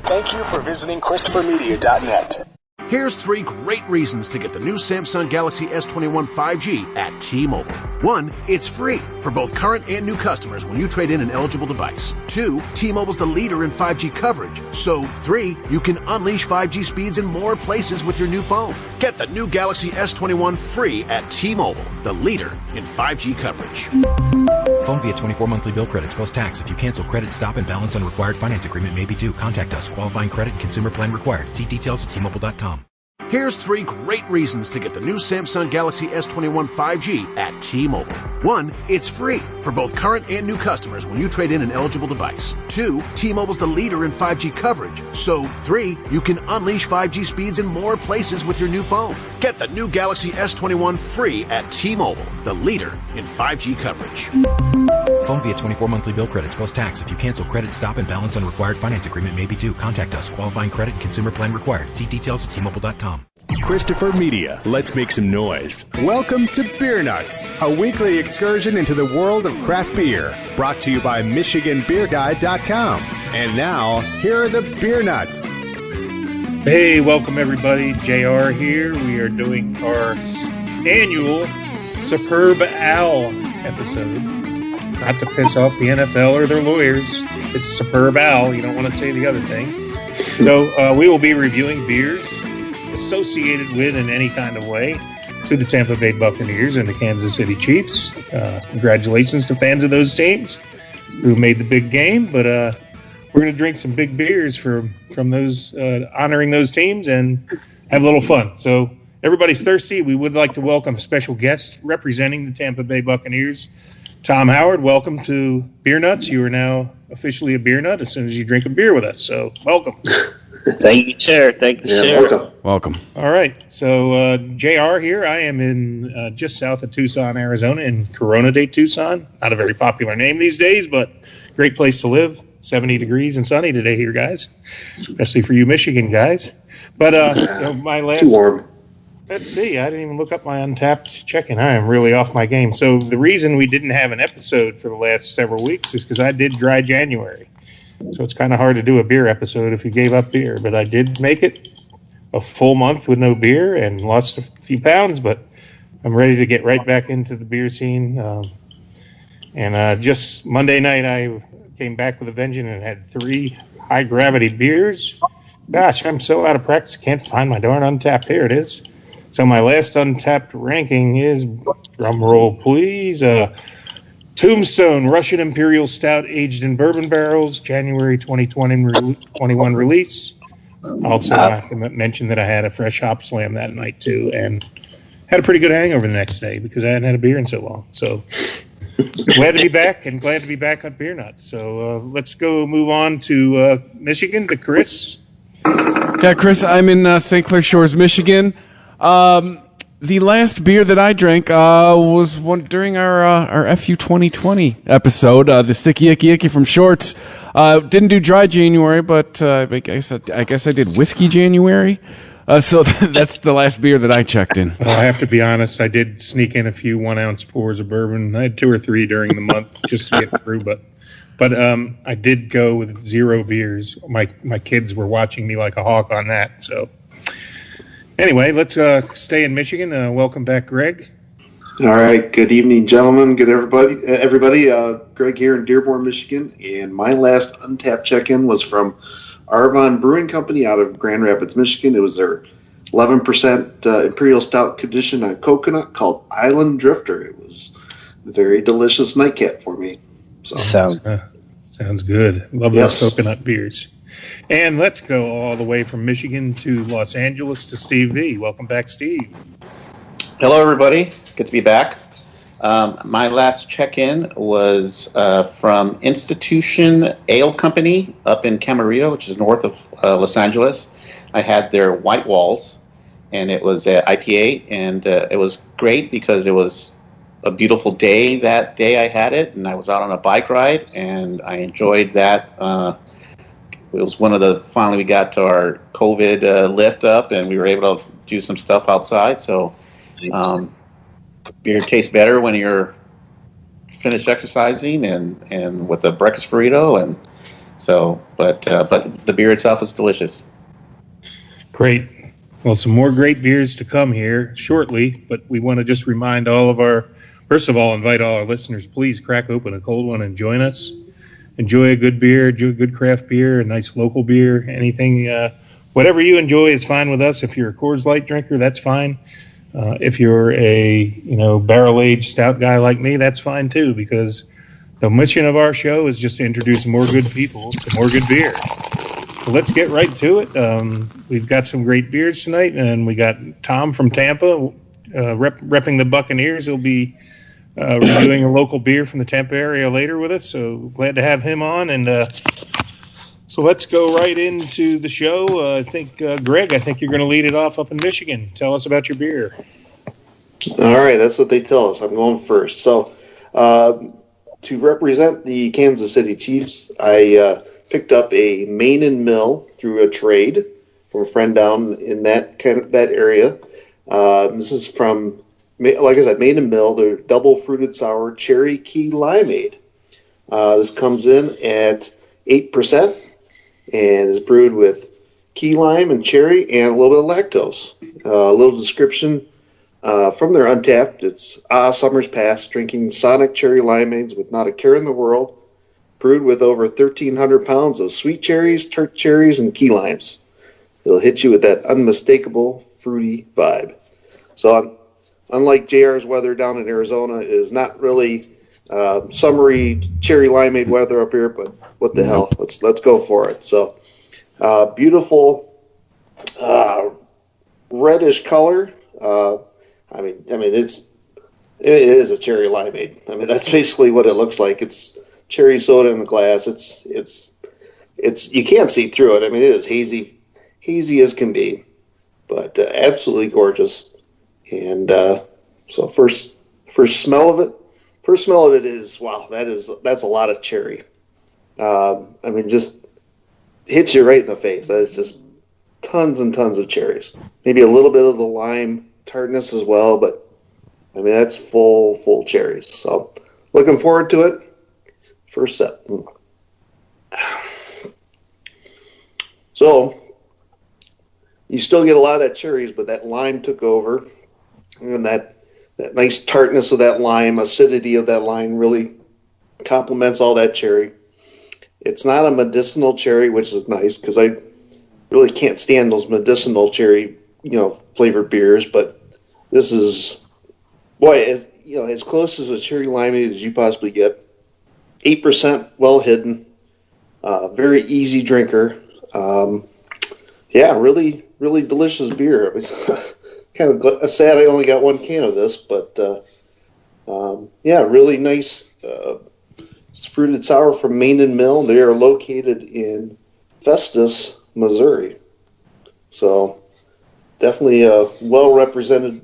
Thank you for visiting ChristopherMedia.net. Here's 3 great reasons to get the new Samsung Galaxy S21 5G at T-Mobile. 1, it's free for both current and new customers when you trade in an eligible device. 2, T-Mobile's the leader in 5G coverage. So, 3, you can unleash 5G speeds in more places with your new phone. Get the new Galaxy S21 free at T-Mobile, the leader in 5G coverage. Phone via 24 monthly bill credits post-tax. If you cancel credit, stop, and balance on required finance agreement may be due. Contact us. Qualifying credit and consumer plan required. See details at T-Mobile.com. Here's 3 great reasons to get the new Samsung Galaxy S21 5G at T-Mobile. 1, it's free for both current and new customers when you trade in an eligible device. 2, T-Mobile's the leader in 5G coverage. So, 3, you can unleash 5G speeds in more places with your new phone. Get the new Galaxy S21 free at T-Mobile, the leader in 5G coverage. Phone via 24 monthly bill credits post-tax. If you cancel credit, stop, and balance on required finance agreement may be due. Contact us. Qualifying credit and consumer plan required. See details at T-Mobile.com. Christopher Media, let's make some noise. Welcome to Beer Nuts, a weekly excursion into the world of craft beer, brought to you by MichiganBeerGuide.com. And now, here are the Beer Nuts. Hey, welcome everybody. JR here. We are doing our annual Superb Owl episode. Not to piss off the NFL or their lawyers. It's Superb Owl. You don't want to say the other thing. So we will be reviewing beers associated with, in any kind of way, to the Tampa Bay Buccaneers and the Kansas City Chiefs. Congratulations to fans of those teams who made the big game. But we're going to drink some big beers from those, honoring those teams and have a little fun. So everybody's thirsty. We would like to welcome a special guest representing the Tampa Bay Buccaneers, Tom Howard. Welcome to Beer Nuts. You are now officially a beer nut as soon as you drink a beer with us. So welcome. Thank you, Chair. Thank you, Chair. Welcome. All right. So JR here. I am in just south of Tucson, Arizona, in Corona de Tucson. Not a very popular name these days, but great place to live. 70 degrees and sunny today here, guys. Especially for you Michigan guys. But my last... Too warm. Let's see. I didn't even look up my Untapped check-in. I am really off my game. So the reason we didn't have an episode for the last several weeks is because I did dry January. So it's kind of hard to do a beer episode if you gave up beer. But I did make it a full month with no beer and lost a few pounds. But I'm ready to get right back into the beer scene. And just Monday night, I came back with a vengeance and had 3 high-gravity beers. Gosh, I'm so out of practice. Can't find my darn Untapped. Here it is. So my last Untapped ranking is, drum roll please, Tombstone Russian Imperial Stout aged in bourbon barrels, January 2021 release. Also, I have to mention that I had a fresh hop slam that night too, and had a pretty good hangover the next day because I hadn't had a beer in so long. So glad to be back, and glad to be back on Beer Nuts. So let's go move on to Michigan, to Chris. Yeah, Chris, I'm in St. Clair Shores, Michigan. The last beer that I drank was one during our FU 2020 episode, the Sticky Icky Icky from Shorts. Didn't do dry January, but I guess I did whiskey January. So that's the last beer that I checked in. Well, I have to be honest, I did sneak in a few 1-ounce pours of bourbon. I had 2 or 3 during the month just to get through, but I did go with 0 beers. My kids were watching me like a hawk on that, so... Anyway, let's stay in Michigan. Welcome back, Greg. All right. Good evening, gentlemen. Good everybody. Greg here in Dearborn, Michigan, and my last Untapped check-in was from Aroma Brewing Company out of Grand Rapids, Michigan. It was their 11% Imperial Stout condition on coconut called Island Drifter. It was a very delicious nightcap for me. So sounds good. Love those coconut beers. And let's go all the way from Michigan to Los Angeles to Steve V. Welcome back, Steve. Hello, everybody. Good to be back. My last check-in was from Institution Ale Company up in Camarillo, which is north of Los Angeles. I had their White Walls, and it was an IPA, and it was great because it was a beautiful day that day I had it, and I was out on a bike ride, and I enjoyed that. It was one of the, finally we got to our COVID lift up, and we were able to do some stuff outside. So beer tastes better when you're finished exercising and with a breakfast burrito. And So, but the beer itself is delicious. Great. Well, some more great beers to come here shortly, but we want to just remind first of all, invite all our listeners, please crack open a cold one and join us. Enjoy a good beer, enjoy a good craft beer, a nice local beer, anything, whatever you enjoy is fine with us. If you're a Coors Light drinker, that's fine. If you're a, barrel-aged stout guy like me, that's fine too, because the mission of our show is just to introduce more good people to more good beer. So let's get right to it. We've got some great beers tonight, and we got Tom from Tampa repping the Buccaneers. He'll be reviewing a local beer from the Tampa area later with us, so glad to have him on. And so let's go right into the show. I think, Greg, you're going to lead it off up in Michigan. Tell us about your beer. All right, that's what they tell us. I'm going first. So to represent the Kansas City Chiefs, I picked up a Main and Mill through a trade from a friend down in that area. This is from, like I said, Main and Mill. They're double fruited sour cherry key limeade. This comes in at 8% and is brewed with key lime and cherry and a little bit of lactose. A little description from their Untapped. It's summer's past, drinking Sonic cherry limeades with not a care in the world. Brewed with over 1,300 pounds of sweet cherries, tart cherries, and key limes. It'll hit you with that unmistakable fruity vibe. So, unlike JR's weather down in Arizona, it is not really summery cherry limeade weather up here, but what the hell? Let's go for it. So, beautiful reddish color. It is a cherry limeade. I mean, that's basically what it looks like. It's cherry soda in the glass. It's you can't see through it. I mean, it is hazy as can be, but absolutely gorgeous. And so first smell of it is, wow, that's a lot of cherry. Just hits you right in the face. That is just tons and tons of cherries. Maybe a little bit of the lime tartness as well, but I mean, that's full cherries. So looking forward to it. First sip. So you still get a lot of that cherries, but that lime took over, and that nice tartness of that lime, acidity of that lime really complements all that cherry. It's not a medicinal cherry, which is nice because I really can't stand those medicinal cherry, flavored beers. But this is, as close as a cherry limeade as you possibly get. 8%, well hidden, very easy drinker. Really, really delicious beer. I mean, kind of sad I only got one can of this, but really nice fruited sour from Main and Mill. They are located in Festus, Missouri. So definitely a well-represented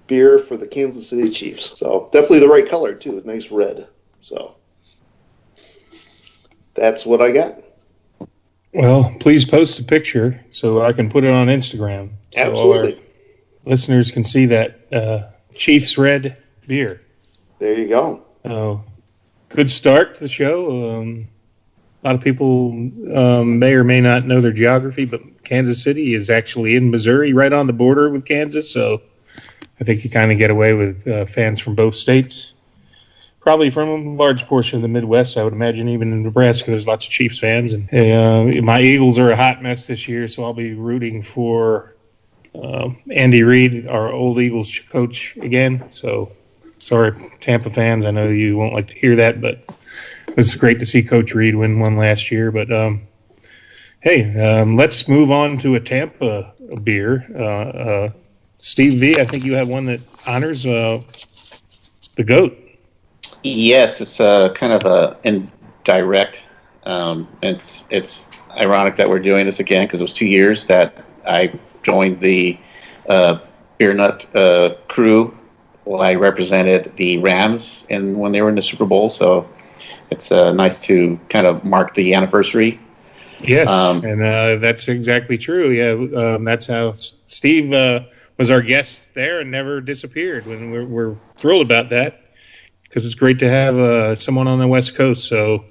beer for the Kansas City Chiefs. So definitely the right color, too. Nice red. So that's what I got. Well, please post a picture so I can put it on Instagram. So Absolutely. All our listeners can see that Chiefs Red beer. There you go. Good start to the show. A lot of people may or may not know their geography, but Kansas City is actually in Missouri, right on the border with Kansas. So I think you kind of get away with fans from both states. Probably from a large portion of the Midwest, I would imagine. Even in Nebraska, there's lots of Chiefs fans. And my Eagles are a hot mess this year, so I'll be rooting for Andy Reid, our old Eagles coach, again. So sorry, Tampa fans. I know you won't like to hear that, but it's great to see Coach Reid win one last year. But, let's move on to a Tampa beer. Steve V., I think you have one that honors the GOAT. Yes, it's kind of a indirect. It's ironic that we're doing this again because it was 2 years that I joined the Beer Nut crew. Well, I represented the Rams when they were in the Super Bowl, so it's nice to kind of mark the anniversary. Yes, and that's exactly true. Yeah, that's how Steve was our guest there and never disappeared. When we're thrilled about that. Because it's great to have someone on the West Coast. So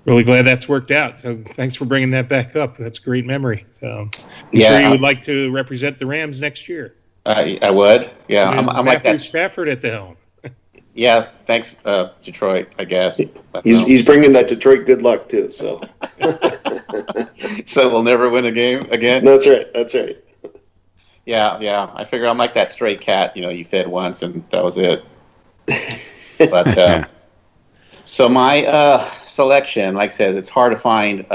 Really glad that's worked out. So thanks for bringing that back up. That's a great memory. So I'm sure you would like to represent the Rams next year. I would. Yeah, I'm like that. Stafford at the helm. Yeah, thanks, Detroit, I guess. He's bringing that Detroit good luck, too. So so we'll never win a game again? That's right. Yeah. I figure I'm like that stray cat. You fed once, and that was it. But so my selection, like I said, it's hard to find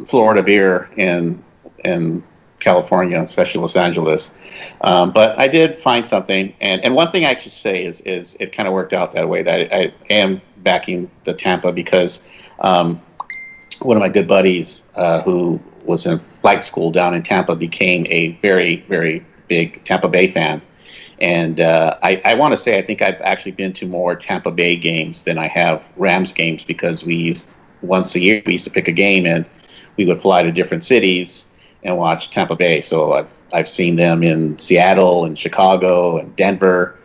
Florida beer in California, especially Los Angeles. But I did find something, and one thing I should say is it kind of worked out that way, that I am backing the Tampa because one of my good buddies who was in flight school down in Tampa became a very, very big Tampa Bay fan. And I want to say I think I've actually been to more Tampa Bay games than I have Rams games because once a year we used to pick a game and we would fly to different cities and watch Tampa Bay. So I've seen them in Seattle and Chicago and Denver,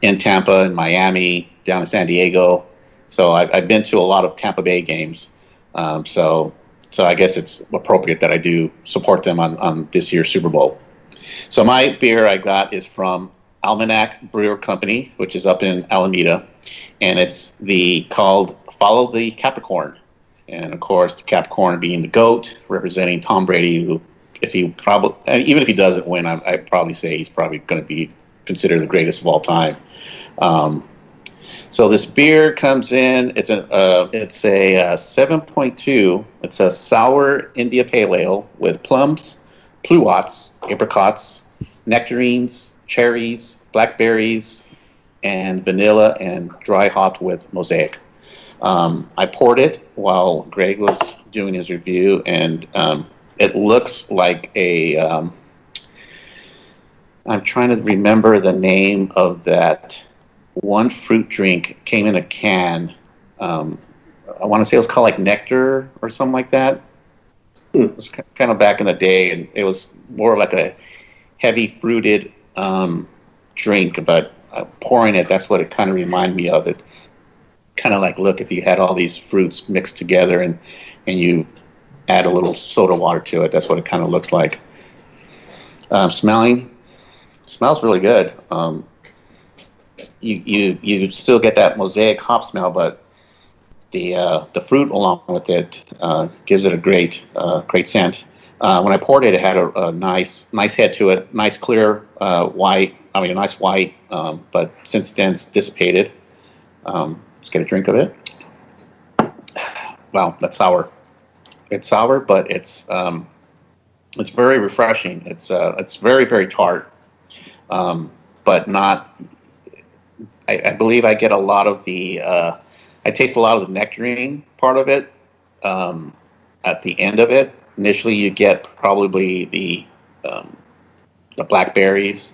in Tampa and Miami, down in San Diego. So I've been to a lot of Tampa Bay games. So I guess it's appropriate that I do support them on this year's Super Bowl. So my beer I got is from Almanac Brewer Company, which is up in Alameda, and it's called Follow the Capricorn. And of course, the Capricorn being the GOAT, representing Tom Brady, who, even if he doesn't win, I'd probably say he's probably going to be considered the greatest of all time. So this beer comes in. It's a 7.2. It's a sour India Pale Ale with plums, pluots, apricots, nectarines, cherries, blackberries, and vanilla, and dry hopped with mosaic. I poured it while Greg was doing his review, and it looks like I'm trying to remember the name of that one fruit drink. Came in a can. I want to say it was called like Nectar or something like that. It was kind of back in the day, and it was more like a heavy fruited drink, but pouring it, that's what it kind of reminded me of. It kind of like, look, if you had all these fruits mixed together and you add a little soda water to it, that's what it kind of looks like. Smells really good. You still get that mosaic hop smell, but the fruit along with it gives it a great scent. When I poured it, it had a nice head to it, nice clear white. I mean, a nice white, but since then it's dissipated. Let's get a drink of it. Wow, that's sour. It's sour, but it's very refreshing. It's very, very tart, but not. I believe I get a lot of the. I taste a lot of the nectarine part of it at the end of it. Initially, you get probably the blackberries.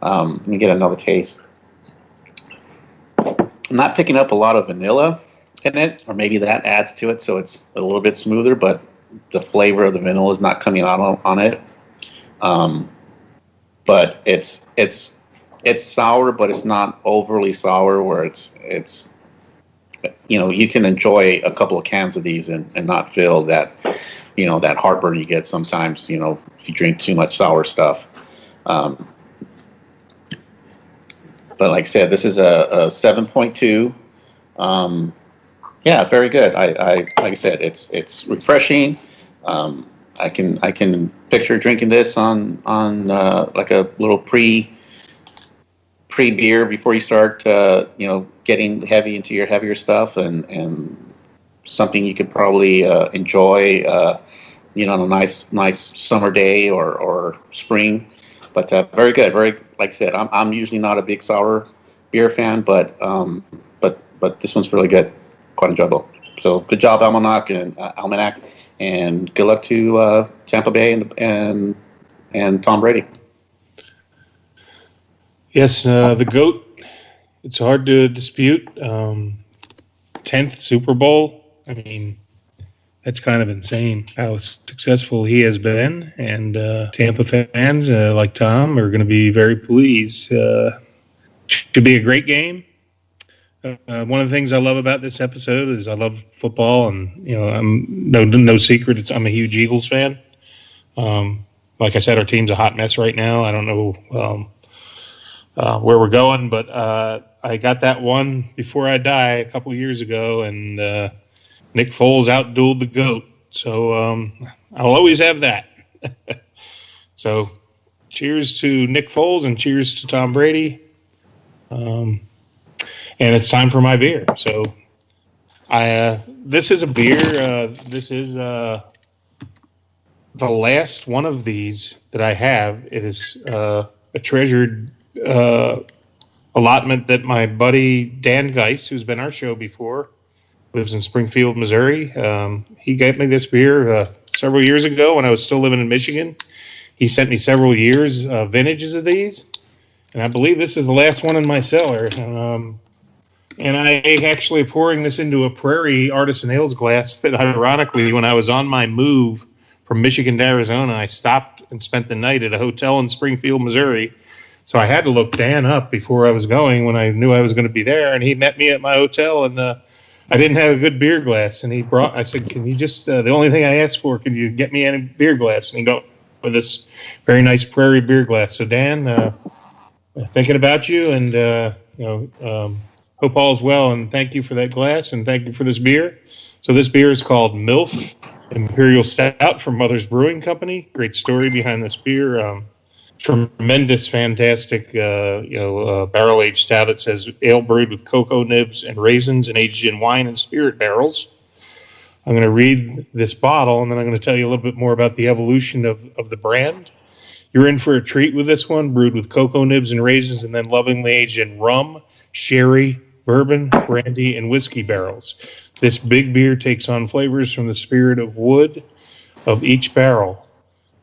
Let me get another taste. I'm not picking up a lot of vanilla in it, or maybe that adds to it, so it's a little bit smoother. But the flavor of the vanilla is not coming out on it. But it's sour, but it's not overly sour. Where it's you can enjoy a couple of cans of these and not feel that that heartburn you get sometimes if you drink too much sour stuff. But like I said, this is a 7.2. Yeah, very good. I like I said, it's refreshing. I can picture drinking this on like a little pre beer before you start getting heavy into your heavier stuff, and something you could probably enjoy on a nice summer day or spring. But very good. Very, like I said, I'm usually not a big sour beer fan, but this one's really good. Quite enjoyable. So good job, Almanac, and good luck to Tampa Bay and Tom Brady. Yes, the GOAT. It's hard to dispute. 10th Super Bowl. I mean, that's kind of insane how successful he has been. And Tampa fans like Tom are going to be very pleased. Should be a great game. One of the things I love about this episode is I love football, and I'm no secret I'm a huge Eagles fan. Like I said, our team's a hot mess right now. I don't know where we're going, but I got that one before I die a couple of years ago, and Nick Foles outdueled the GOAT. So I'll always have that. So cheers to Nick Foles and cheers to Tom Brady. And it's time for my beer. So this is a beer. This is the last one of these that I have. It is a treasured allotment that my buddy Dan Geis, who's been on our show before, lives in Springfield, Missouri. He gave me this beer several years ago when I was still living in Michigan. He sent me several years vintages of these, and I believe this is the last one in my cellar. And I actually pouring this into a Prairie Artisan Ales glass that, ironically, when I was on my move from Michigan to Arizona, I stopped and spent the night at a hotel in Springfield, Missouri. So I had to look Dan up before I was going when I knew I was going to be there, and he met me at my hotel, and I didn't have a good beer glass, and I said, can you just, the only thing I asked for, can you get me any beer glass? And he go with this very nice Prairie beer glass. So Dan, thinking about you, and, hope all's well, and thank you for that glass, and thank you for this beer. So this beer is called MILF Imperial Stout from Mother's Brewing Company. Great story behind this beer. Tremendous, fantastic, barrel-aged stout. It says ale brewed with cocoa nibs and raisins and aged in wine and spirit barrels. I'm going to read this bottle, and then I'm going to tell you a little bit more about the evolution of the brand. You're in for a treat with this one, brewed with cocoa nibs and raisins, and then lovingly aged in rum, sherry, bourbon, brandy, and whiskey barrels. This big beer takes on flavors from the spirit of wood of each barrel.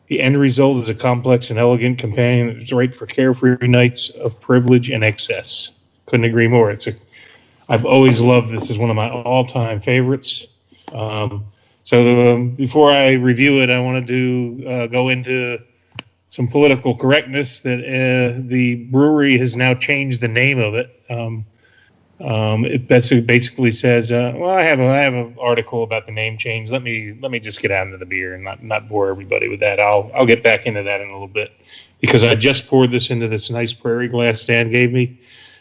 The end result is a complex and elegant companion that is right for carefree nights of privilege and excess. Couldn't agree more. I've always loved this. It's one of my all-time favorites. Before I review it, I want to go into some political correctness that the brewery has now changed the name of it. It basically says, I have an article about the name change. Let me just get out into the beer and not bore everybody with that. I'll get back into that in a little bit, because I just poured this into this nice Prairie glass Dan gave me.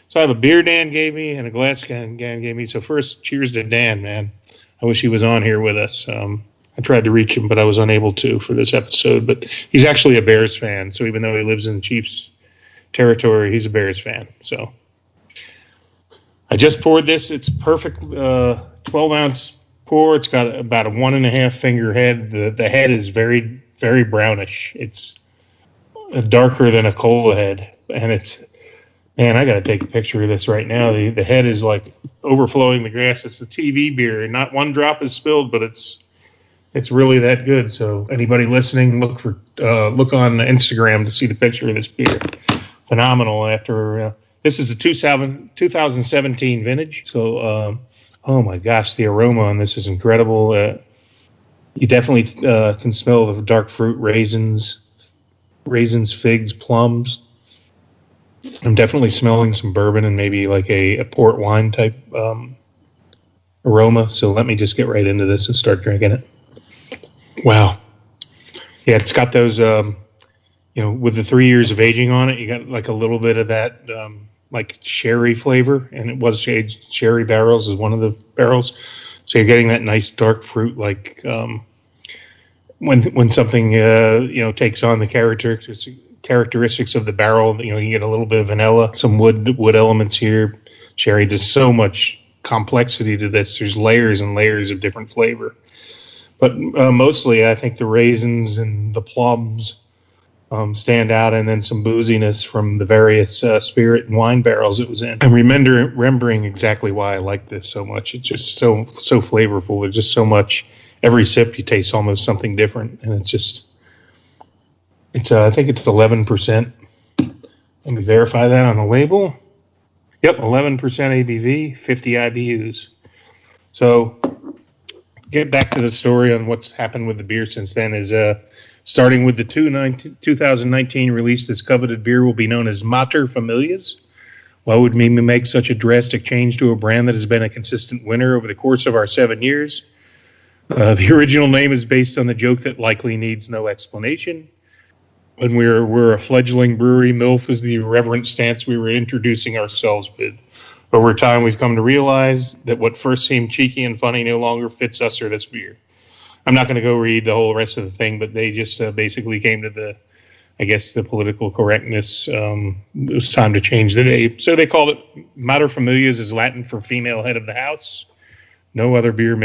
So I have a beer Dan gave me and a glass Dan gave me. So first, cheers to Dan, man. I wish he was on here with us. I tried to reach him, but I was unable to for this episode. But he's actually a Bears fan, so even though he lives in Chiefs territory, he's a Bears fan. So I just poured this. It's perfect 12-ounce pour. It's got about a 1.5 finger head. The head is very, very brownish. It's darker than a cola head. And I got to take a picture of this right now. The head is like overflowing the glass. It's the TV beer. Not one drop is spilled, but it's really that good. So anybody listening, look on Instagram to see the picture of this beer. Phenomenal. This is a 2017 vintage. So, oh my gosh, the aroma on this is incredible. You definitely can smell the dark fruit, raisins, figs, plums. I'm definitely smelling some bourbon and maybe like a port wine type aroma. So let me just get right into this and start drinking it. Wow. Yeah, it's got those, with the 3 years of aging on it, you got like a little bit of that like sherry flavor, and it was aged sherry barrels is one of the barrels. So you're getting that nice dark fruit, like when something takes on the characteristics of the barrel. You get a little bit of vanilla, some wood elements here. Sherry, there's so much complexity to this. There's layers and layers of different flavor, but mostly I think the raisins and the plums stand out, and then some booziness from the various spirit and wine barrels it was in. I'm remembering exactly why I like this so much. It's just so flavorful. There's just so much. Every sip you taste almost something different, and I think it's 11%. Let me verify that on the label. Yep, 11% ABV, 50 IBUs. So get back to the story on what's happened with the beer since then is starting with the 2019 release, this coveted beer will be known as Mater Familias, Why would we make such a drastic change to a brand that has been a consistent winner over the course of our 7 years? The original name is based on the joke that likely needs no explanation. When we're a fledgling brewery, MILF is the irreverent stance we were introducing ourselves with. Over time, we've come to realize that what first seemed cheeky and funny no longer fits us or this beer. I'm not going to go read the whole rest of the thing, but they just basically came to the political correctness. It was time to change the name. So they called it Mater Familias, is Latin for female head of the house. No other beer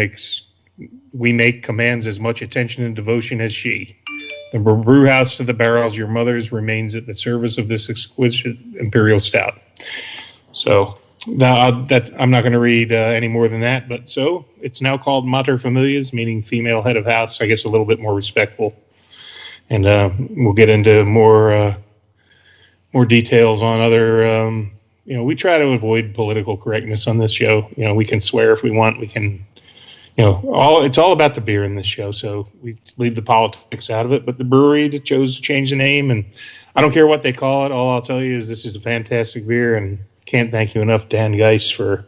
we make commands as much attention and devotion as she. The brew house to the barrels, your mother's, remains at the service of this exquisite imperial stout. So now that I'm not going to read any more than that, but so it's now called Mater Familias, meaning female head of house. I guess a little bit more respectful. And we'll get into more details on other. We try to avoid political correctness on this show. We can swear if we want. We can. It's all about the beer in this show, so we leave the politics out of it. But the brewery chose to change the name, and I don't care what they call it. All I'll tell you is this is a fantastic beer, and can't thank you enough, Dan Geis, for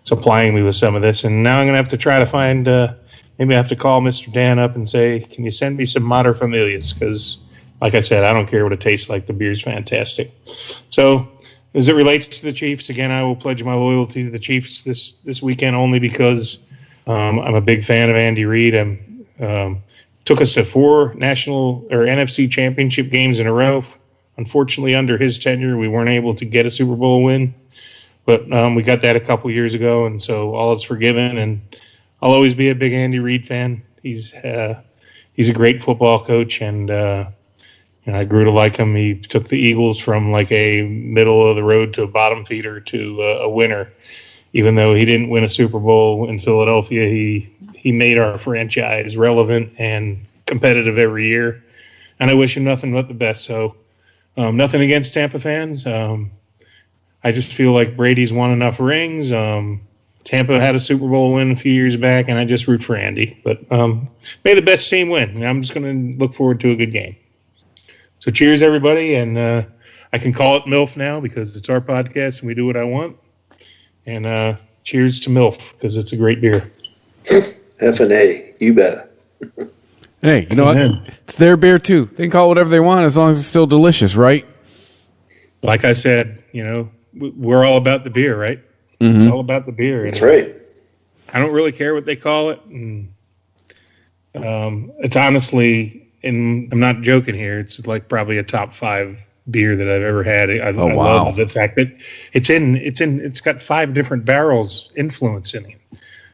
supplying me with some of this. And now I'm going to have to try to find, maybe I have to call Mr. Dan up and say, can you send me some Mater Familias? Because, like I said, I don't care what it tastes like. The beer's fantastic. So as it relates to the Chiefs, again, I will pledge my loyalty to the Chiefs this weekend only because I'm a big fan of Andy Reid. Took us to 4 national or NFC championship games in a row. Unfortunately, under his tenure, we weren't able to get a Super Bowl win, but we got that a couple years ago, and so all is forgiven. And I'll always be a big Andy Reid fan. He's a great football coach, and I grew to like him. He took the Eagles from like a middle of the road to a bottom feeder to a winner. Even though he didn't win a Super Bowl in Philadelphia, he made our franchise relevant and competitive every year. And I wish him nothing but the best. So nothing against Tampa fans. I just feel like Brady's won enough rings. Tampa had a Super Bowl win a few years back, and I just root for Andy. But may the best team win. And I'm just going to look forward to a good game. So cheers, everybody. And I can call it MILF now because it's our podcast and we do what I want. And cheers to MILF because it's a great beer. F&A, you better. Hey, you know what? It's their beer, too. They can call it whatever they want as long as it's still delicious, right? Like I said, we're all about the beer, right? Mm-hmm. It's all about the beer. That's right. I don't really care what they call it. And, it's honestly, and I'm not joking here, it's like probably a top 5 beer that I've ever had. I love the fact that it's got 5 different barrels influence in it.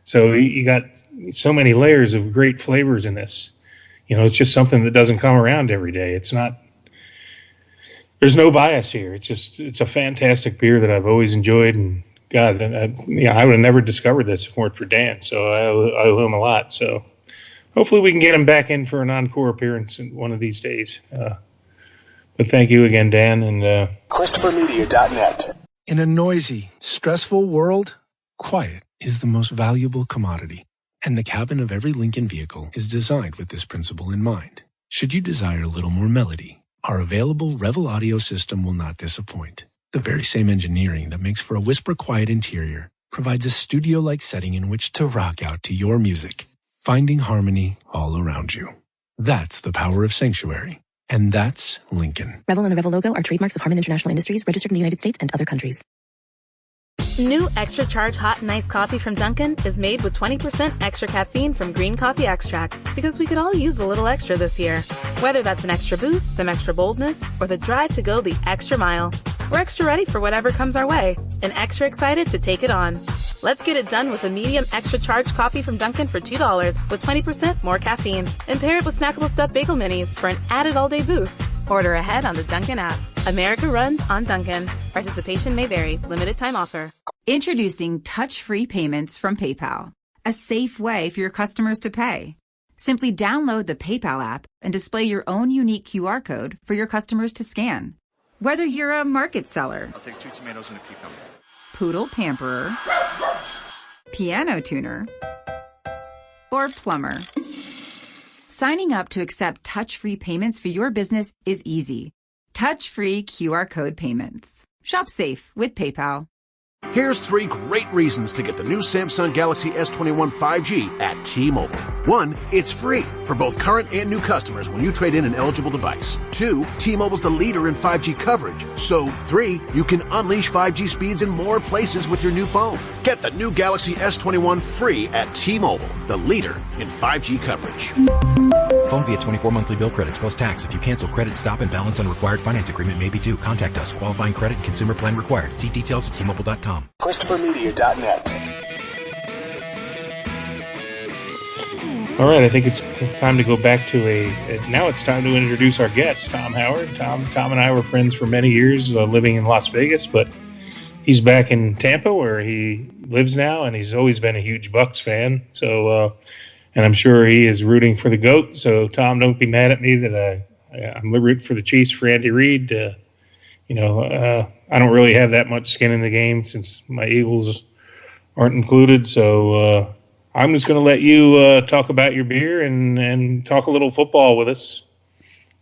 So you got so many layers of great flavors in this. It's just something that doesn't come around every day. It's not, there's no bias here. It's a fantastic beer that I've always enjoyed. And God, I would have never discovered this if it weren't for Dan. So I owe him a lot. So hopefully we can get him back in for an encore appearance one of these days. But thank you again, Dan. And ChristopherMedia.net. In a noisy, stressful world, quiet is the most valuable commodity. And the cabin of every Lincoln vehicle is designed with this principle in mind. Should you desire a little more melody, our available Revel audio system will not disappoint. The very same engineering that makes for a whisper-quiet interior provides a studio-like setting in which to rock out to your music, finding harmony all around you. That's the power of Sanctuary. And that's Lincoln. Revel and the Revel logo are trademarks of Harman International Industries, registered in the United States and other countries. New Extra Charge Hot and Iced Coffee from Dunkin' is made with 20% extra caffeine from green coffee extract, because we could all use a little extra this year. Whether that's an extra boost, some extra boldness, or the drive to go the extra mile, we're extra ready for whatever comes our way and extra excited to take it on. Let's get it done with a medium extra charge coffee from Dunkin' for $2 with 20% more caffeine. And pair it with snackable stuffed bagel minis for an added all-day boost. Order ahead on the Dunkin' app. America runs on Dunkin'. Participation may vary. Limited time offer. Introducing touch-free payments from PayPal, a safe way for your customers to pay. Simply download the PayPal app and display your own unique QR code for your customers to scan. Whether you're a market seller, I'll take 2 tomatoes and a cucumber, poodle pamperer, piano tuner, or plumber, signing up to accept touch-free payments for your business is easy. Touch-free QR code payments. Shop safe with PayPal. Here's 3 great reasons to get the new Samsung Galaxy S21 5G at T-Mobile. 1, it's free for both current and new customers when you trade in an eligible device. 2, T-Mobile's the leader in 5G coverage. So 3, you can unleash 5G speeds in more places with your new phone. Get the new Galaxy S21 free at T-Mobile, the leader in 5G coverage. Phone via 24 monthly bill credits plus tax. If you cancel credit, stop and balance on required finance agreement may be due. Contact us. Qualifying credit and consumer plan required. See details at T-Mobile.com. ChristopherMedia.net. All right, I think it's time to go back to now it's time to introduce our guest, Tom Howard. Tom and I were friends for many years, living in Las Vegas, but he's back in Tampa where he lives now, and he's always been a huge Bucs fan. So, and I'm sure he is rooting for the GOAT. So, Tom, don't be mad at me that I'm rooting for the Chiefs for Andy Reid. I don't really have that much skin in the game since my Eagles aren't included. So I'm just going to let you talk about your beer and talk a little football with us.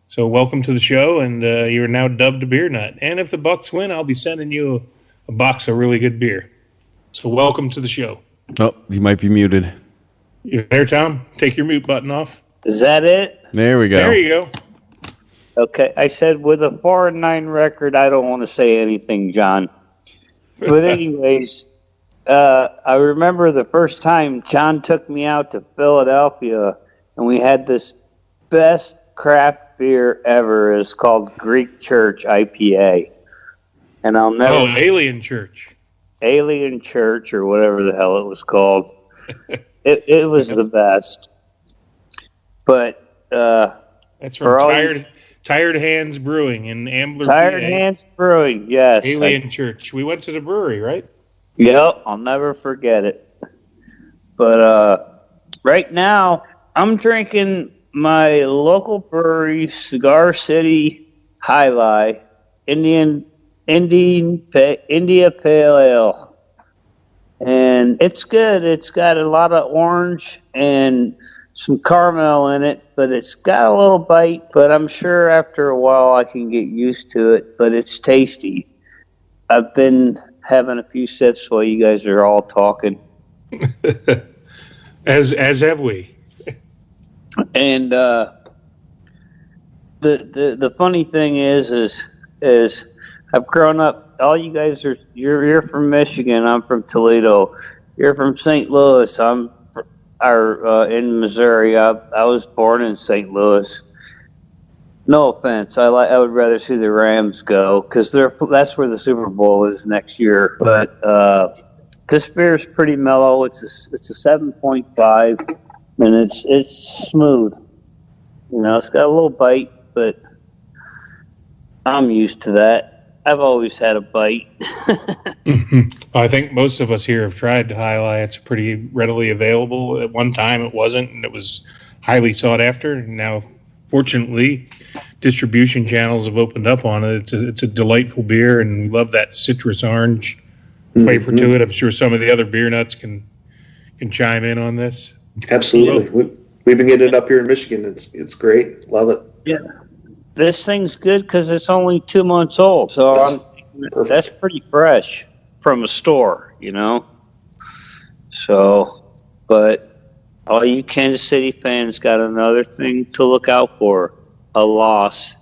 So welcome to the show, and you're now dubbed a beer nut. And if the Bucs win, I'll be sending you a box of really good beer. So welcome to the show. Oh, you might be muted. You there, Tom? Take your mute button off. Is that it? There we go. There you go. Okay, I said with a 4-9 record, I don't want to say anything, John. But anyways, I remember the first time John took me out to Philadelphia, and we had this best craft beer ever. It's called Greek Church IPA. And I'll never... Oh, Alien Church. Alien Church, or whatever the hell it was called. It was the best. But... that's from Tired Hands Brewing in Ambler, Tired PA. Hands Brewing, yes. Alien Church. We went to the brewery, right? Yep, I'll never forget it. But right now, I'm drinking my local brewery, Cigar City High Life, India Pale Ale. And it's good. It's got a lot of orange and some caramel in it, but it's got a little bite, but I'm sure after a while I can get used to it, but it's tasty. I've been having a few sips while you guys are all talking. as have we. And the funny thing is I've grown up, all you guys you're from Michigan, I'm from Toledo. You're from St. Louis, I'm in Missouri. I was born in St. Louis. No offense, I would rather see the Rams go because that's where the Super Bowl is next year. But this beer is pretty mellow. It's a 7.5, and it's smooth. It's got a little bite, but I'm used to that. I've always had a bite. I think most of us here have tried to highlight. It's pretty readily available. At one time it wasn't, and it was highly sought after. Now, fortunately, distribution channels have opened up on it. It's a delightful beer, and we love that citrus orange flavor to it. I'm sure some of the other beer nuts can chime in on this. Absolutely. We've been getting it up here in Michigan. It's great. Love it. Yeah. This thing's good because it's only 2 months old, so that's pretty fresh from a store, So, but all you Kansas City fans got another thing to look out for: a loss.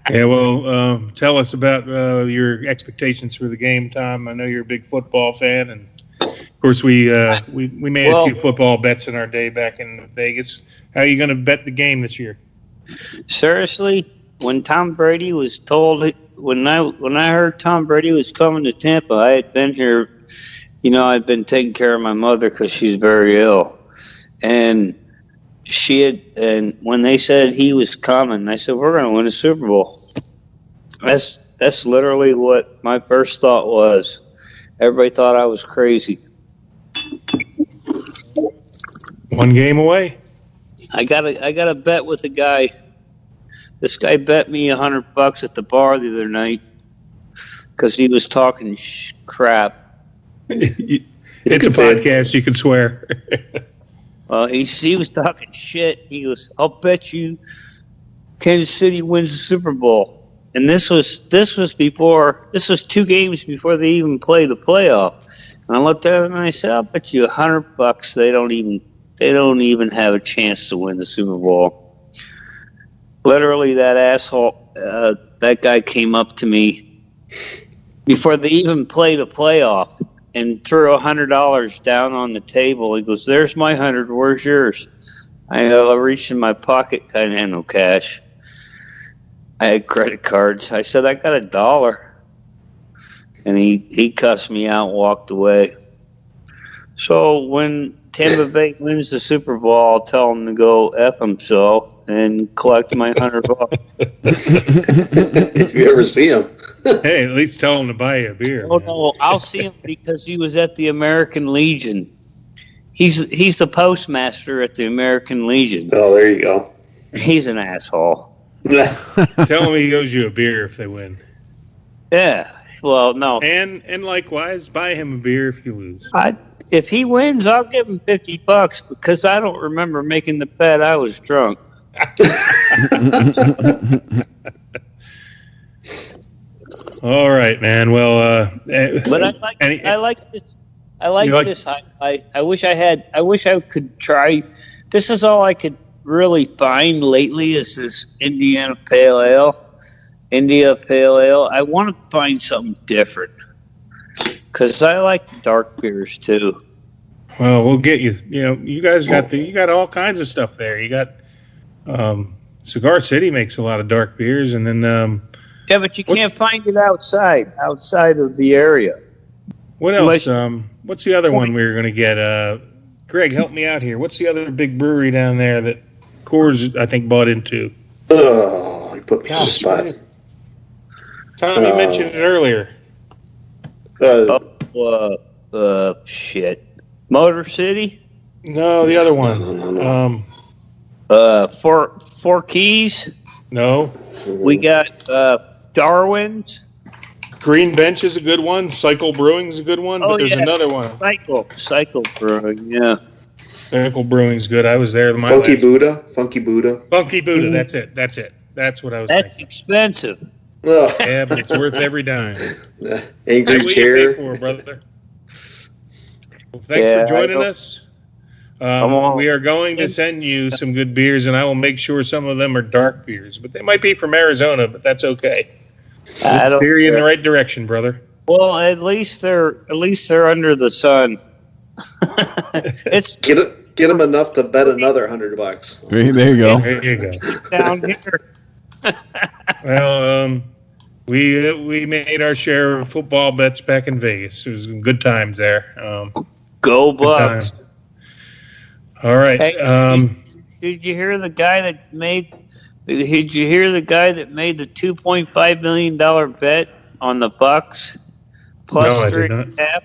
Yeah, well, tell us about your expectations for the game, Tom. I know you're a big football fan, and of course we made a few football bets in our day back in Vegas. How are you going to bet the game this year? Seriously, when Tom Brady was told, when I heard Tom Brady was coming to Tampa, I had been here. I'd been taking care of my mother because she's very ill, and when they said he was coming, I said, we're going to win a Super Bowl. That's literally what my first thought was. Everybody thought I was crazy. One game away. I got a bet with a guy. This guy bet me $100 at the bar the other night because he was talking crap. It's a podcast. You can swear. Well, he was talking shit. He goes, I'll bet you Kansas City wins the Super Bowl. and this was 2 games before they even played the playoff. And I looked at it and I said, "I'll bet you $100 they don't even have a chance to win the Super Bowl." Literally, that asshole, that guy came up to me before they even played a playoff and threw $100 down on the table. He goes, "There's my 100. Where's yours?" I reached in my pocket, kind of had no cash. I had credit cards. I said, "I got $1." And he cussed me out and walked away. So when Tampa Bay wins the Super Bowl, I'll tell him to go F himself and collect my $100. If you ever see him. Hey, at least tell him to buy you a beer. Oh, no, I'll see him because he was at the American Legion. He's the postmaster at the American Legion. Oh, there you go. He's an asshole. Tell him he owes you a beer if they win. Yeah. Well, no. And likewise, buy him a beer if you lose. If he wins, I'll give him $50 because I don't remember making the bet. I was drunk. All right, man. Well, but I like this. I like this. I wish I could try. This is all I could really find lately is this India Pale Ale. I want to find something different because I like the dark beers too. Well, we'll get you. You know, you guys got all kinds of stuff there. You got Cigar City makes a lot of dark beers, and then yeah, but you can't find it outside of the area. What else? What's the other one we were going to get? Greg, help me out here. What's the other big brewery down there that Coors, I think, bought into? Oh, you put me on the spot. Tom, you mentioned it earlier. Shit. Motor City? No, the other one. No. Four Keys? No. We got Darwin's. Green Bench is a good one. Cycle Brewing's a good one. But there's another one. Cycle Brewing, yeah. Cycle Brewing's good. I was there. Funky Buddha. Mm-hmm. That's it. That's what I was thinking. That's expensive. Oh. Yeah, but it's worth every dime. Angry chair. You pay for, brother. Well, thanks for joining us. We are going to send you some good beers, and I will make sure some of them are dark beers. But they might be from Arizona, but that's okay. We'll steer you in the right direction, brother. Well, at least they're under the sun. Get them enough to bet another $100. There you go. There you go. Down here. Well, we made our share of football bets back in Vegas. It was good times there. Go Bucks! All right. Hey, did you hear the guy that made? Did you hear the guy that made the $2.5 million bet on the Bucks plus 3.5,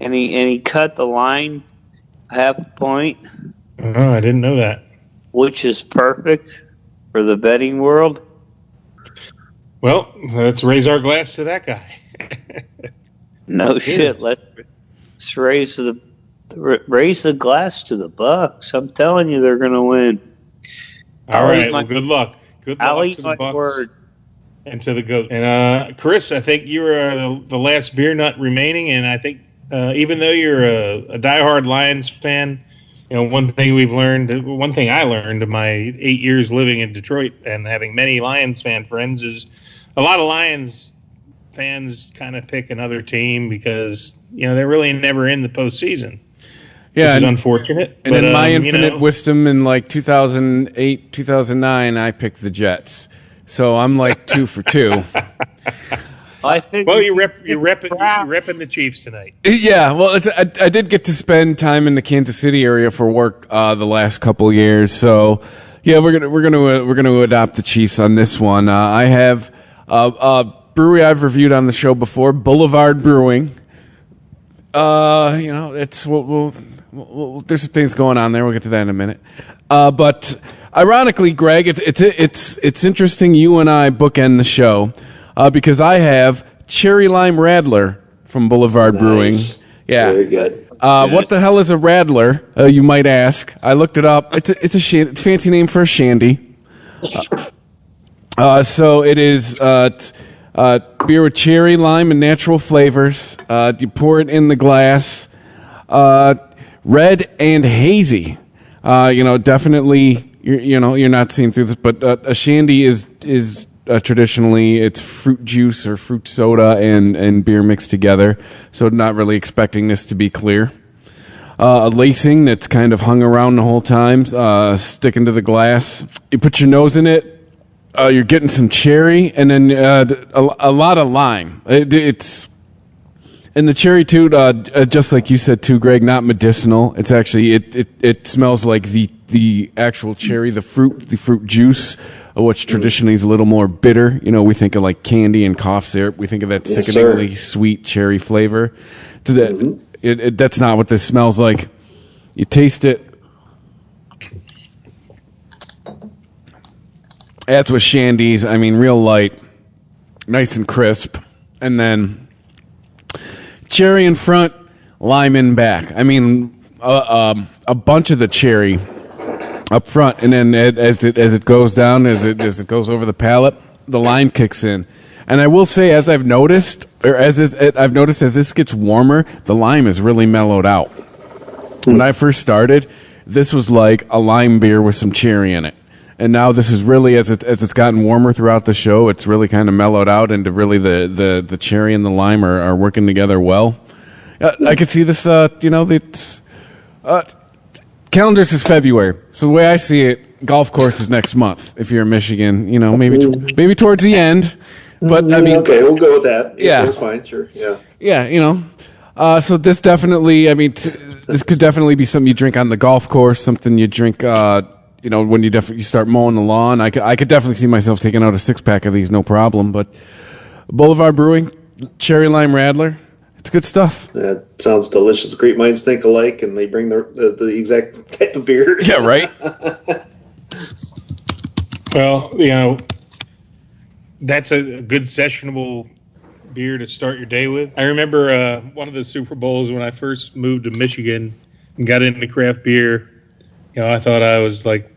and he cut the line half a point? Oh, I didn't know that. Which is perfect for the betting world. Well, let's raise our glass to that guy. No shit. Let's raise the glass to the Bucks. I'm telling you, they're going to win. All right. Well, good luck. Good luck I'll eat to the my Bucks word. and to the GOAT. And Chris, I think you were the last beer nut remaining, and I think even though you're a diehard Lions fan, you know, one thing I learned in my 8 years living in Detroit and having many Lions fan friends is a lot of Lions fans kind of pick another team because, you know, they're really never in the postseason. Yeah, which is unfortunate. And in my infinite wisdom in like 2008, 2009, I picked the Jets. So I'm like 2 for 2. I think. Well, you're repping the Chiefs tonight. Yeah, well, I did get to spend time in the Kansas City area for work the last couple of years. So yeah, we're gonna adopt the Chiefs on this one. I have a brewery I've reviewed on the show before, Boulevard Brewing. You know, it's there's things going on there. We'll get to that in a minute. But ironically, Greg, it's interesting you and I bookend the show because I have Cherry Lime Radler from Boulevard Brewing. Yeah, very good. What the hell is a Radler? You might ask. I looked it up. It's a fancy name for a shandy. So it is beer with cherry, lime, and natural flavors. You pour it in the glass. Red and hazy. Definitely. You're not seeing through this, but a shandy is traditionally it's fruit juice or fruit soda and beer mixed together. So not really expecting this to be clear. A lacing that's kind of hung around the whole time, sticking to the glass. You put your nose in it. You're getting some cherry, and then a lot of lime. It's and the cherry too, just like you said too, Greg. Not medicinal. It's actually it smells like the actual cherry, the fruit juice, which traditionally is a little more bitter. We think of like candy and cough syrup. We think of that sickeningly sweet cherry flavor. That's not what this smells like. You taste it. That's with shandies. I mean, real light, nice and crisp, and then cherry in front, lime in back. I mean, a bunch of the cherry up front, and then as it goes down, as it goes over the palate, the lime kicks in. And I will say, as I've noticed, as this gets warmer, the lime is really mellowed out. When I first started, this was like a lime beer with some cherry in it. And now this is really, as it's gotten warmer throughout the show, it's really kind of mellowed out into really the cherry and the lime are working together well. I could see this, it's calendars is February. So the way I see it, golf course is next month. If you're in Michigan, maybe towards the end. But I mean, okay, we'll go with that. Yeah, that's fine. Sure. Yeah. Yeah, so this definitely, this could definitely be something you drink on the golf course, something you drink, when you start mowing the lawn. I could definitely see myself taking out a 6-pack of these, no problem. But Boulevard Brewing, Cherry Lime Radler, it's good stuff. That sounds delicious. Great minds think alike, and they bring the exact type of beer. Yeah, right. Well, that's a good sessionable beer to start your day with. I remember one of the Super Bowls when I first moved to Michigan and got into craft beer. I thought I was like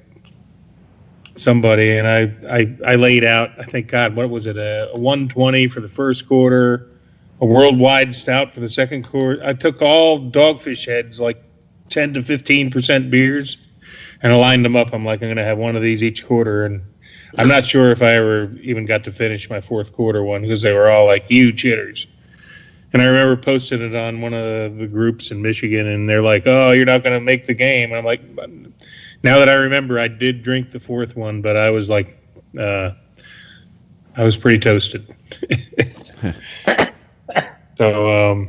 somebody, and I laid out, I think, what was it, a 120 for the first quarter, a worldwide stout for the second quarter. I took all Dogfish Heads, like 10 to 15% beers, and I lined them up. I'm like, I'm going to have one of these each quarter, and I'm not sure if I ever even got to finish my fourth quarter one because they were all like huge hitters. And I remember posting it on one of the groups in Michigan, and they're like, "Oh, you're not going to make the game." And I'm like, now that I remember, I did drink the fourth one, but I was like, I was pretty toasted. So,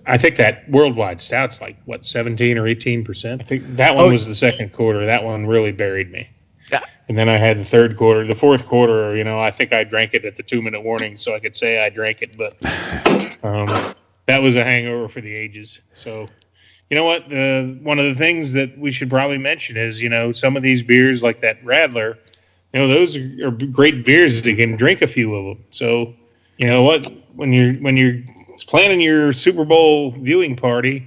I think that worldwide stout's like, 17 or 18%? I think that one was the second quarter. That one really buried me. Yeah. And then I had the third quarter. The fourth quarter, I think I drank it at the 2-minute warning, so I could say I drank it. But that was a hangover for the ages. So, you know what? One of the things that we should probably mention is, some of these beers like that Radler, those are great beers. They can drink a few of them. So, you know what? When you're planning your Super Bowl viewing party,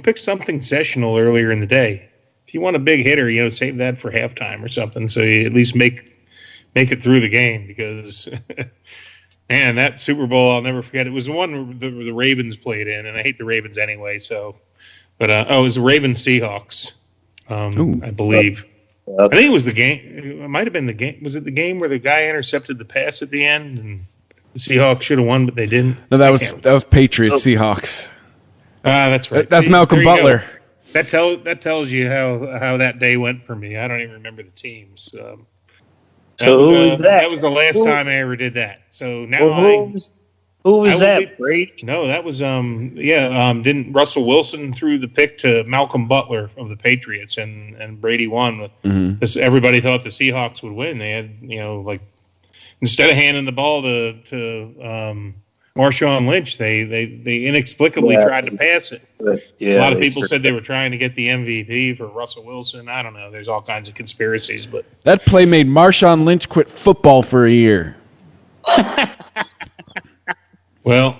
pick something sessional earlier in the day. If you want a big hitter, save that for halftime or something, so you at least make it through the game. Because, man, that Super Bowl I'll never forget. It was the one the Ravens played in, and I hate the Ravens anyway. So, but it was the Ravens Seahawks, I believe. I think it was the game. It might have been the game. Was it the game where the guy intercepted the pass at the end and the Seahawks should have won, but they didn't? No, that was Patriots Seahawks. That's right. That's Malcolm Butler. That tells you how that day went for me. I don't even remember the teams. That was the last time I ever did that. So now who was that? Brady? No, that was didn't Russell Wilson threw the pick to Malcolm Butler of the Patriots and Brady won. Mm-hmm. Everybody thought the Seahawks would win. They had instead of handing the ball to Marshawn Lynch, they inexplicably tried to pass it. A lot of people said they were trying to get the MVP for Russell Wilson. I don't know. There's all kinds of conspiracies, but that play made Marshawn Lynch quit football for a year. Well,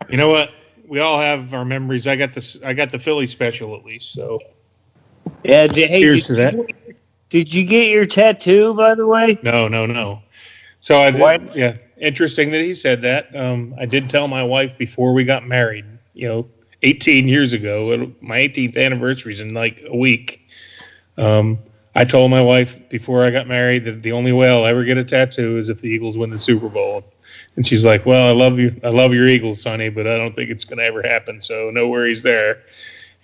you know what? We all have our memories. I got the Philly special at least. So yeah. Cheers to that. Did you get your tattoo, by the way? No. So yeah, interesting that he said that. I did tell my wife before we got married, 18 years ago, my 18th anniversary is in like a week. I told my wife before I got married that the only way I'll ever get a tattoo is if the Eagles win the Super Bowl. And she's like, well, I love your Eagles, honey, but I don't think it's going to ever happen. So no worries there.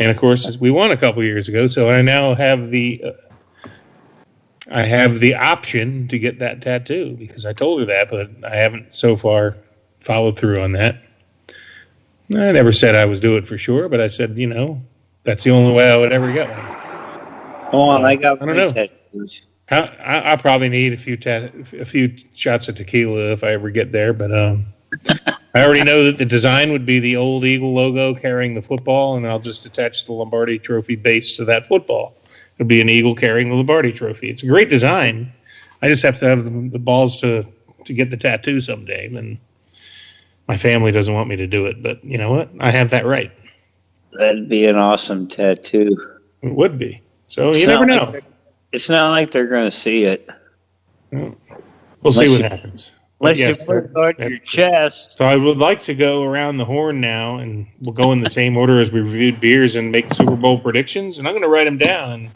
And of course, we won a couple years ago. So I now have the option to get that tattoo because I told her that, but I haven't so far followed through on that. I never said I was doing it for sure, but I said, that's the only way I would ever get one. I don't know. Tattoos. I'll probably need a few shots of tequila if I ever get there, but I already know that the design would be the old Eagle logo carrying the football, and I'll just attach the Lombardi Trophy base to that football. It'll be an eagle carrying the Lombardi Trophy. It's a great design. I just have to have the balls to get the tattoo someday, and my family doesn't want me to do it, but you know what? I have that right. That'd be an awesome tattoo. It would be. So you never know. It's not like they're going to see it. We'll see what happens. Unless you put it on your chest. So I would like to go around the horn now, and we'll go in the same order as we reviewed beers and make Super Bowl predictions. And I'm going to write them down.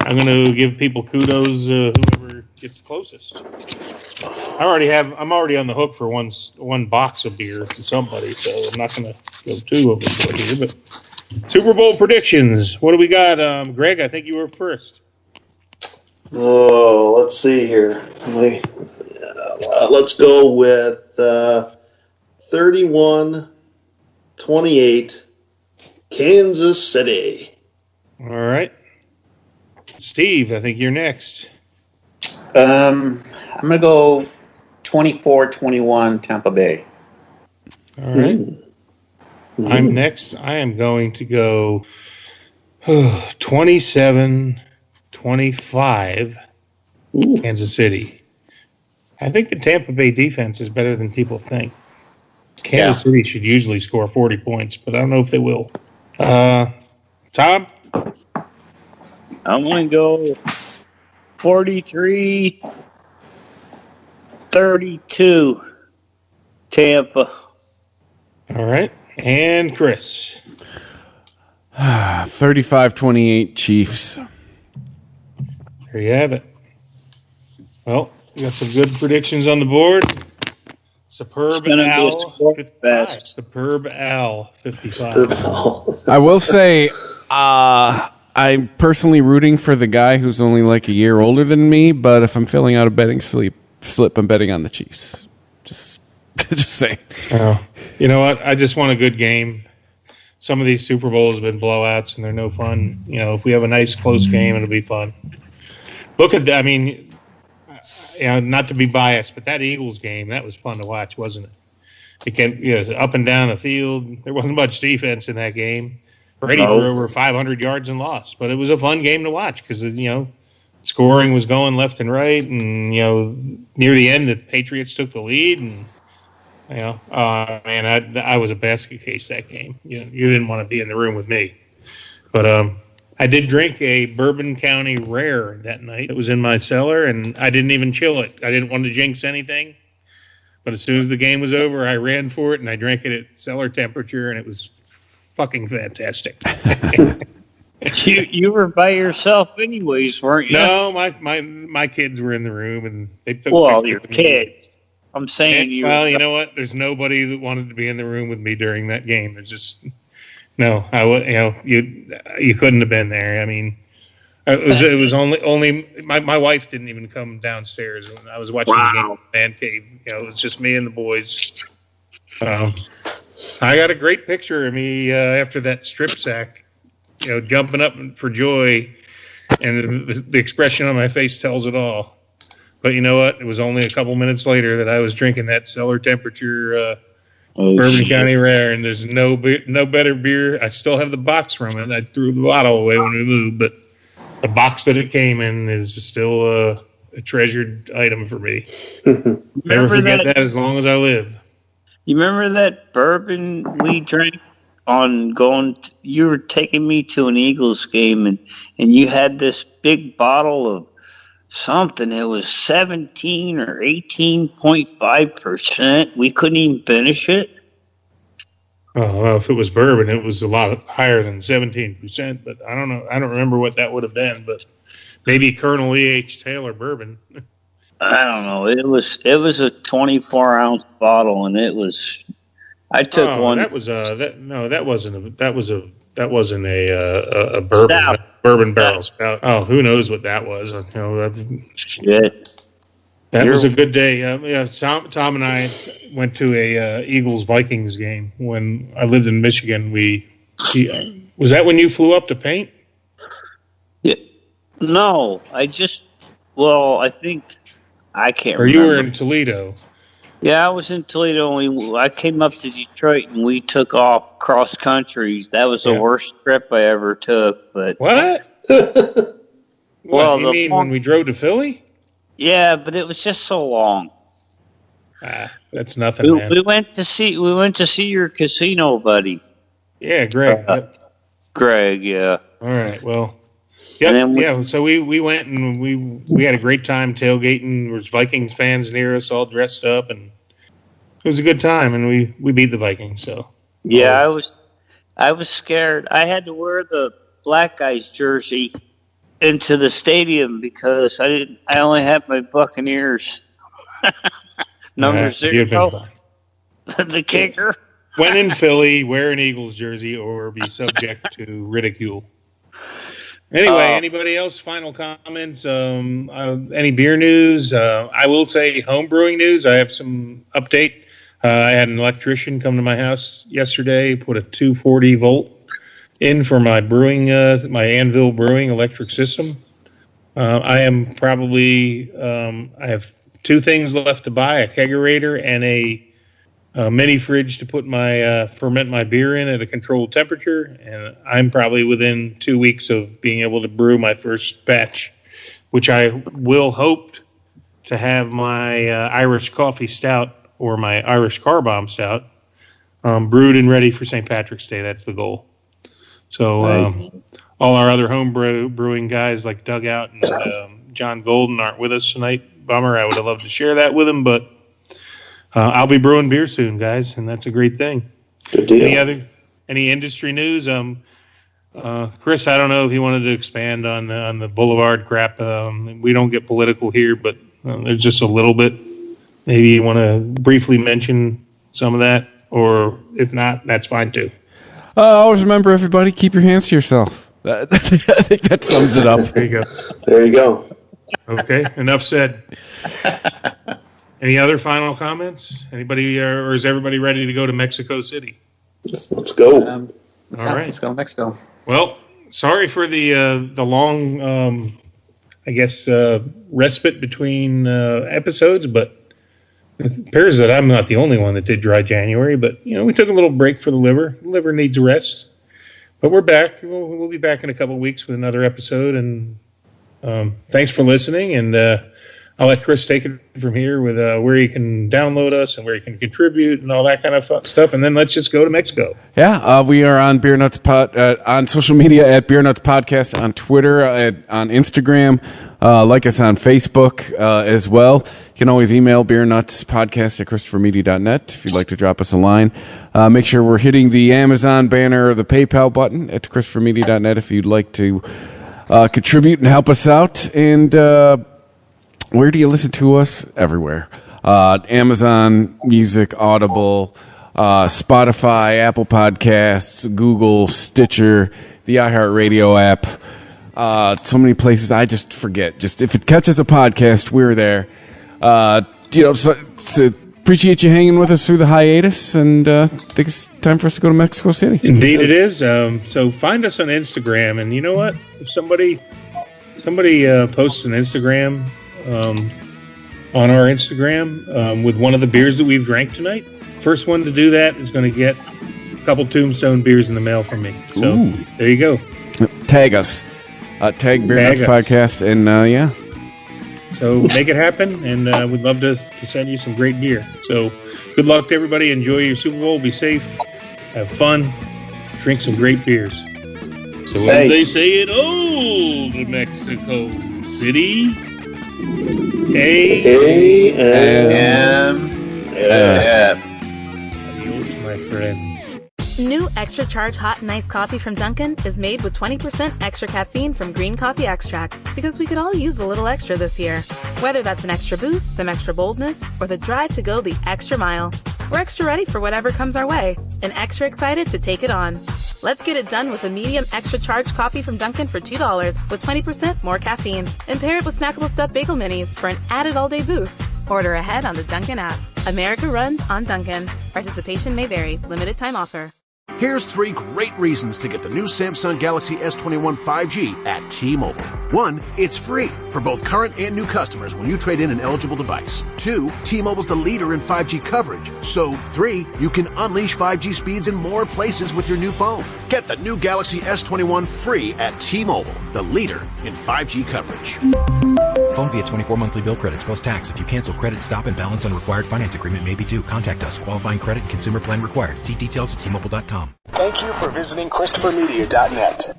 I'm going to give people kudos, whoever gets closest. I'm already on the hook for one box of beer to somebody, so I'm not going to go too overboard here. But Super Bowl predictions. What do we got, Greg? I think you were first. Oh, let's see here. Let's go with 31-28, Kansas City. All right. Steve, I think you're next. I'm going to go 24-21, Tampa Bay. All right. I'm next. I am going to go 27-25, Kansas City. I think the Tampa Bay defense is better than people think. Kansas City should usually score 40 points, but I don't know if they will. Tom? I'm going to go 43-32, Tampa. All right. And Chris? 35-28, Chiefs. There you have it. Well, we got some good predictions on the board. Superb Al, 55. Superb Al, 55. I will say, I'm personally rooting for the guy who's only like a year older than me, but if I'm filling out a betting slip, I'm betting on the Chiefs. Just saying. Oh, you know what? I just want a good game. Some of these Super Bowls have been blowouts, and they're no fun. If we have a nice, close game, it'll be fun. Look at that. I mean, not to be biased, but that Eagles game, that was fun to watch, wasn't it? It came, up and down the field. There wasn't much defense in that game. Brady threw over 500 yards and lost, but it was a fun game to watch because scoring was going left and right, and near the end the Patriots took the lead, and I was a basket case that game. You didn't want to be in the room with me, but I did drink a Bourbon County Rare that night. It was in my cellar, and I didn't even chill it. I didn't want to jinx anything. But as soon as the game was over, I ran for it, and I drank it at cellar temperature, and it was fucking fantastic. You were by yourself anyways, weren't you? No, my kids were in the room, and they took your kids. I'm saying you. Well, you know what? There's nobody that wanted to be in the room with me during that game. There's just... No, you couldn't have been there. I mean, it was only my wife didn't even come downstairs when I was watching the game in the man cave. It was just me and the boys. I got a great picture of me after that strip sack, jumping up for joy, and the expression on my face tells it all. But you know what? It was only a couple minutes later that I was drinking that cellar temperature Bourbon County Rare, and there's no better beer. I still have the box from it. I threw the bottle away when we moved, but the box that it came in is still a treasured item for me. Never forget that as long as I live. You remember that bourbon we drank on you were taking me to an Eagles game, and you had this big bottle of something. It was 17 or 18.5%. We couldn't even finish it. Oh, well, if it was bourbon, it was a lot higher than 17%, but I don't know. I don't remember what that would have been, but maybe Colonel E.H. Taylor bourbon. I don't know. It was a 24-ounce bottle, and it was. I took one. That was that wasn't a bourbon Stout. Bourbon barrel stout. Oh, who knows what that was? Shit. That was a good day. Tom and I went to a Eagles Vikings game when I lived in Michigan. Was that when you flew up to paint? Yeah. No, I think I can't remember. Or you were in Toledo. Yeah, I was in Toledo, and I came up to Detroit, and we took off cross country. That was the worst trip I ever took. But what? Well, you mean when we drove to Philly? Yeah, but it was just so long. That's nothing, man. We went to see your casino buddy. Yeah, Greg. Greg, yeah. All right, well. Yep, so we went and we had a great time tailgating. There was Vikings fans near us all dressed up, and it was a good time, and we beat the Vikings. So yeah, I was scared. I had to wear the Black Guys jersey into the stadium because I only had my Buccaneers number 0. The kicker. When in Philly, wear an Eagles jersey or be subject to ridicule. Anyway, anybody else? Final comments? Any beer news? I will say home brewing news. I have some update. I had an electrician come to my house yesterday, put a 240 volt in for my brewing, my Anvil Brewing electric system. I am probably, I have two things left to buy, a kegerator and a mini fridge to put my ferment my beer in at a controlled temperature, and I'm probably within 2 weeks of being able to brew my first batch, which I will hope to have my Irish coffee stout or my Irish car bomb stout brewed and ready for St. Patrick's Day. That's the goal. So all our other home brewing guys like Dugout and John Golden aren't with us tonight. Bummer. I would have loved to share that with them, but I'll be brewing beer soon, guys, and that's a great thing. Good deal. Any industry news? Chris, I don't know if you wanted to expand on the Boulevard crap. We don't get political here, but there's just a little bit. Maybe you want to briefly mention some of that, or if not, that's fine too. Always remember, everybody, keep your hands to yourself. I think that sums it up. There you go. There you go. Okay, enough said. Any other final comments? Anybody, or is everybody ready to go to Mexico City? Let's go. All right, let's go Mexico. Well, sorry for the long, respite between episodes, but it appears that I'm not the only one that did dry January. But we took a little break for the liver. The liver needs a rest, but we're back. We'll be back in a couple of weeks with another episode. And thanks for listening. And I'll let Chris take it from here with where you can download us and where you can contribute and all that kind of stuff. And then let's just go to Mexico. Yeah, we are on Beer Nuts on social media at Beer Nuts Podcast, on Twitter, on Instagram. Like us on Facebook as well. You can always email beernutspodcast@christophermedia.net if you'd like to drop us a line. Make sure we're hitting the Amazon banner or the PayPal button at christophermedia.net if you'd like to contribute and help us out. And where do you listen to us? Everywhere. Amazon Music, Audible, Spotify, Apple Podcasts, Google, Stitcher, the iHeartRadio app. So many places I just forget. Just if it catches a podcast, we're there. So appreciate you hanging with us through the hiatus, and think it's time for us to go to Mexico City. Indeed, it is. So find us on Instagram, and you know what? If somebody posts an Instagram on our Instagram with one of the beers that we've drank tonight, first one to do that is going to get a couple Tombstone beers in the mail from me. So there you go. Tag us. Tag Beer Nuts Podcast, and yeah. So make it happen, and we'd love to send you some great beer. So good luck to everybody. Enjoy your Super Bowl. Be safe. Have fun. Drink some great beers. So as they say in old Mexico City, A-M-F. Adios, my friends. New extra charge hot and iced coffee from Dunkin' is made with 20% extra caffeine from green coffee extract, because we could all use a little extra this year. Whether that's an extra boost, some extra boldness, or the drive to go the extra mile, we're extra ready for whatever comes our way and extra excited to take it on. Let's get it done with a medium extra charge coffee from Dunkin' for $2 with 20% more caffeine. And pair it with snackable stuffed bagel minis for an added all-day boost. Order ahead on the Dunkin' app. America runs on Dunkin'. Participation may vary. Limited time offer. Here's 3 great reasons to get the new Samsung Galaxy S21 5G at T-Mobile. 1, it's free for both current and new customers when you trade in an eligible device. 2, T-Mobile's the leader in 5G coverage. So 3, you can unleash 5G speeds in more places with your new phone. Get the new Galaxy S21 free at T-Mobile, the leader in 5G coverage. Phone via 24 monthly bill credits plus tax. If you cancel credit, stop and balance on required finance agreement may be due. Contact us. Qualifying credit and consumer plan required. See details at T-Mobile.com. Thank you for visiting ChristopherMedia.net.